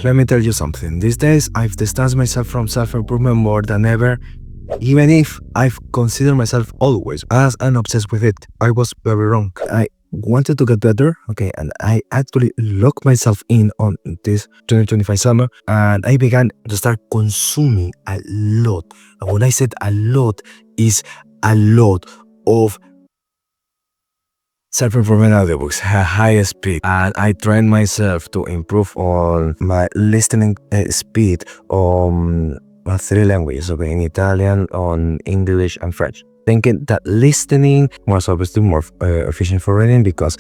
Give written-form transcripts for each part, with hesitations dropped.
let me tell you something. These days, I've distanced myself from self-improvement more than ever, even if I've considered myself always as an obsessed with it. I was very wrong. I wanted to get better, okay, and I actually locked myself in on this 2025 summer, and I began to start consuming a lot. And when I said a lot, is a lot of self-improvement audiobooks at high speed, and I trained myself to improve on my listening speed on three languages, okay, in Italian, on English, and French. Thinking that listening was obviously more efficient for reading because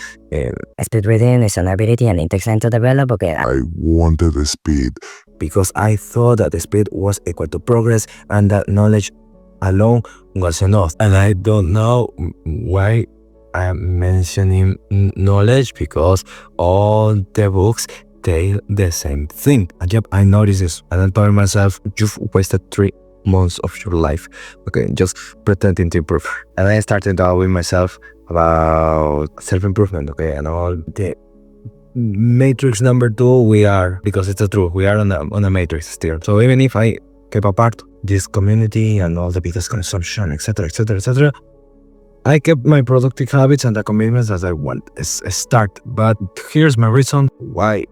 Speed reading is an ability and it takes time to develop. Okay, I wanted the speed. because I thought that the speed was equal to progress and that knowledge alone was enough. And I don't know why I am mentioning knowledge, because all the books tell the same thing. And yep, I noticed this, and I told myself, you've wasted 3 months of your life, okay, just pretending to improve. And I started doubting myself about self-improvement, okay, and all the matrix number 2 we are, because it's the truth, we are on a matrix still. So even if I keep apart this community and all the biggest consumption, etc, etc, etc, I kept my productive habits and the commitments that I want to start. But here's my reason why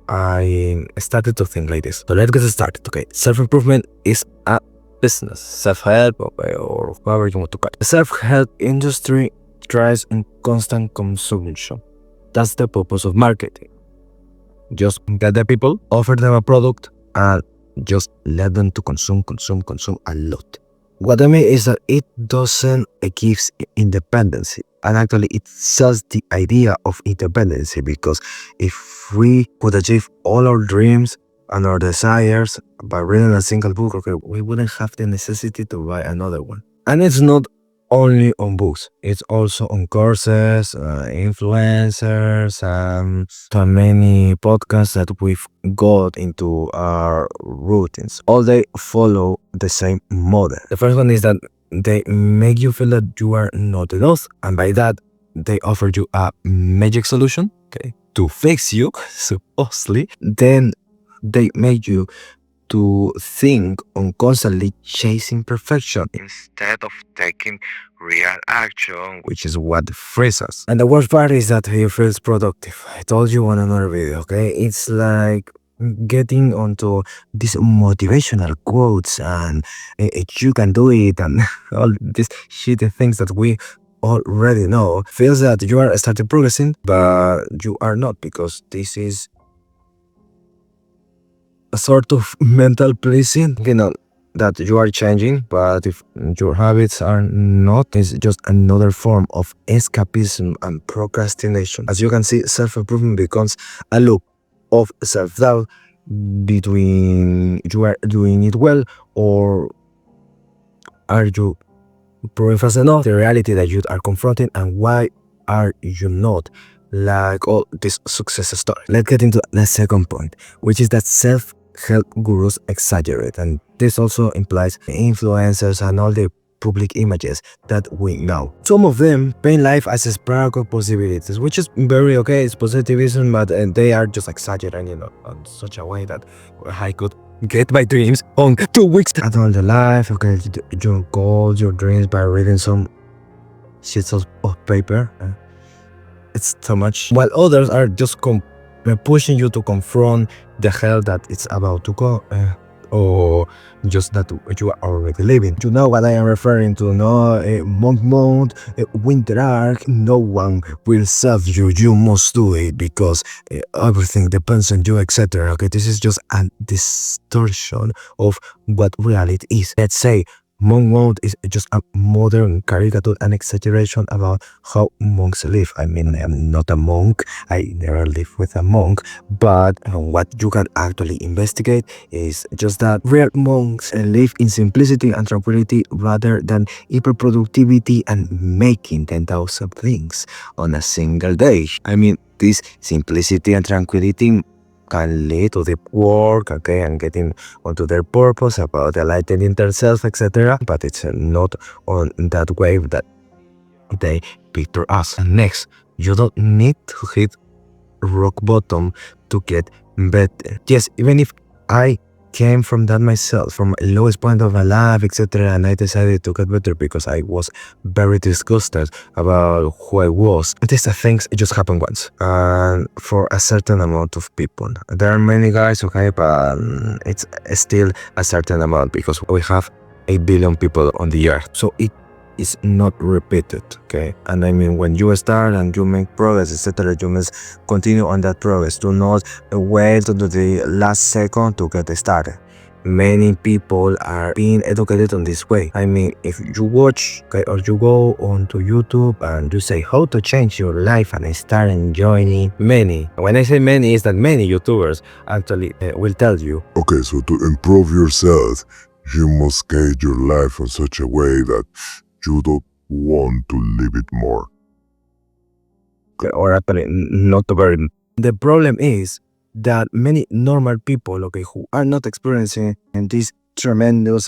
I started to think like this. So let's get started, okay? Self-improvement is a business. Self-help, okay, or however you want to call it. The self-help industry thrives in constant consumption. That's the purpose of marketing. Just get the people, offer them a product, and just let them to consume a lot. What I mean is that it doesn't give independency, and actually it sells the idea of independency, because if we could achieve all our dreams and our desires by reading a single book, okay, we wouldn't have the necessity to buy another one. And it's not only on books, it's also on courses, influencers, and so many podcasts that we've got into our routines. All they follow the same model. The first one is that they make you feel that you are not enough, and by that they offer you a magic solution, okay, to fix you, supposedly. Then they make you to think on constantly chasing perfection instead of taking real action, which is what frees us. And the worst part is that he feels productive. I told you on another video, okay? It's like getting onto these motivational quotes and you can do it and all these shitty things that we already know. Feels that you are starting progressing, but you are not, because this is a sort of mental pleasing, that you are changing, but if your habits are not, it's just another form of escapism and procrastination. As you can see, self-improvement becomes a loop of self-doubt between you are doing it well or are you proving fast enough, the reality that you are confronting, and why are you not, like all this success story. Let's get into the second point, which is that self-help gurus exaggerate, and this also implies influencers and all the public images that we know. Some of them paint life as a spark of possibilities, which is very okay, it's positivism, but they are just exaggerating, in such a way that I could get my dreams on 2 weeks. And all the life, okay, your goals, your dreams by reading some sheets of paper. It's too much. While others are just pushing you to confront the hell that it's about to go, or just that you are already living. You know what I am referring to, no? Monk mode, winter arc, no one will save you, you must do it because everything depends on you, etc. Okay, this is just a distortion of what reality is. Let's say monk mode is just a modern caricature and exaggeration about how monks live. I mean, I'm not a monk, I never lived with a monk, but what you can actually investigate is just that real monks live in simplicity and tranquility rather than hyperproductivity and making 10,000 things on a single day. I mean, this simplicity and tranquility can lead to deep work, okay, and getting onto their purpose about enlightening themselves, etc. But it's not on that wave that they picture us. And next, you don't need to hit rock bottom to get better. Yes, even if I came from that myself, from a lowest point of my life, etc., and I decided to get better because I was very disgusted about who I was. These things just happen once, and for a certain amount of people. There are many guys, okay, but it's still a certain amount because we have 8 billion people on the earth, so it is not repeated, okay? And I mean, when you start and you make progress, etc., you must continue on that progress. Do not wait to the last second to get started. Many people are being educated on this way. I mean, if you watch, okay, or you go onto YouTube and you say how to change your life and start enjoying it, many, when I say many, is that many YouTubers actually will tell you, Okay, so to improve yourself, you must guide your life in such a way that you don't want to live it more. or actually not very. The problem is that many normal people, okay, who are not experiencing this tremendous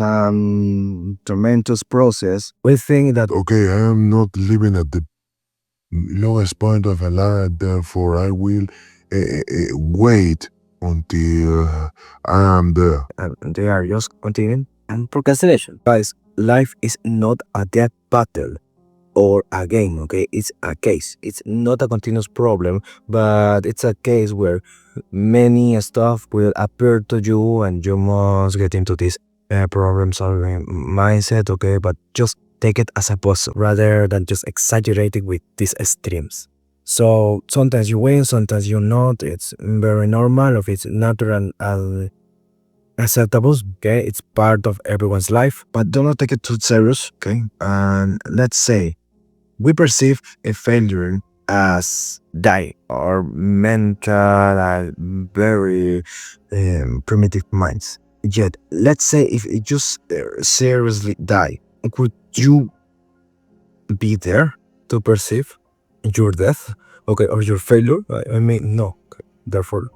process, will think that Okay, I am not living at the lowest point of my life, therefore I will wait until I am there. they are just continuing and procrastination. Guys, life is not a death battle or a game, okay? It's a case. It's not a continuous problem, but it's a case where many stuff will appear to you and you must get into this problem solving mindset, okay? But just take it as a puzzle rather than just exaggerating with these extremes. So sometimes you win, sometimes you not. It's very normal, if it's natural and acceptable, okay? It's part of everyone's life, but do not take it too serious, okay? And let's say we perceive a failure as die or mental and very primitive minds. Yet, let's say if it just seriously die, could you be there to perceive your death, okay, or your failure? I mean, no. Okay. Therefore,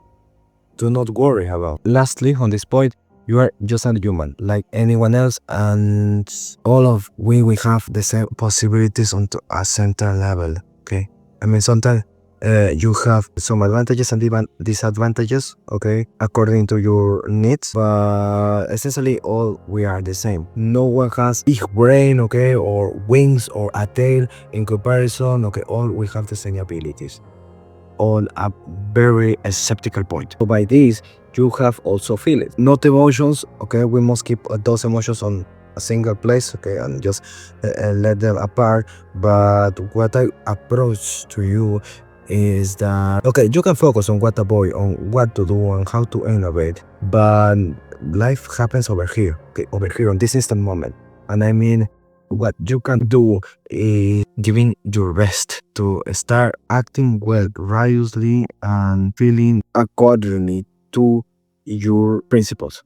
do not worry about. Lastly, on this point, you are just a human like anyone else, and all of we have the same possibilities on a central level, okay? I mean, sometimes you have some advantages and even disadvantages, okay, according to your needs, but essentially all we are the same. No one has big brain, okay, or wings or a tail in comparison, okay? All we have the same abilities on a very skeptical point. So by this, you have also feelings, not emotions, okay? We must keep those emotions on a single place, okay, and just let them apart. But what I approach to you is that, okay, you can focus on what to avoid, on what to do and how to innovate, but life happens over here, okay, over here on this instant moment. And I mean, what you can do is giving your best to start acting well, righteously, and feeling accordingly to your principles.